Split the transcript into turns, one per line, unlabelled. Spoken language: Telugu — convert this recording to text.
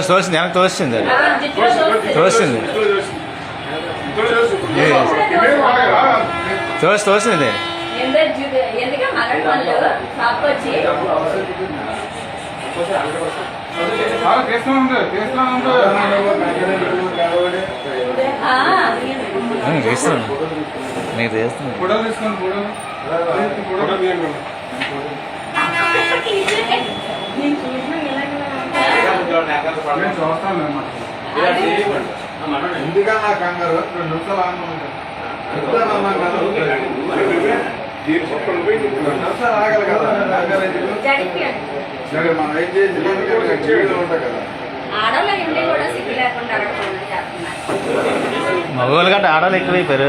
తోసింది వెనక్కి తోసింది తోసింది తోసింది చేస్తున్నాను నేను చేస్తున్నాను
ఎందుకన్నా కంగారు 2 నిమిషాలు ఆగలి కదా మనం ఏం చేసి ఉంటాం కదా
మగవాళ్ళు గట్ట ఆడవాళ్ళు ఎక్కువైపోయారు.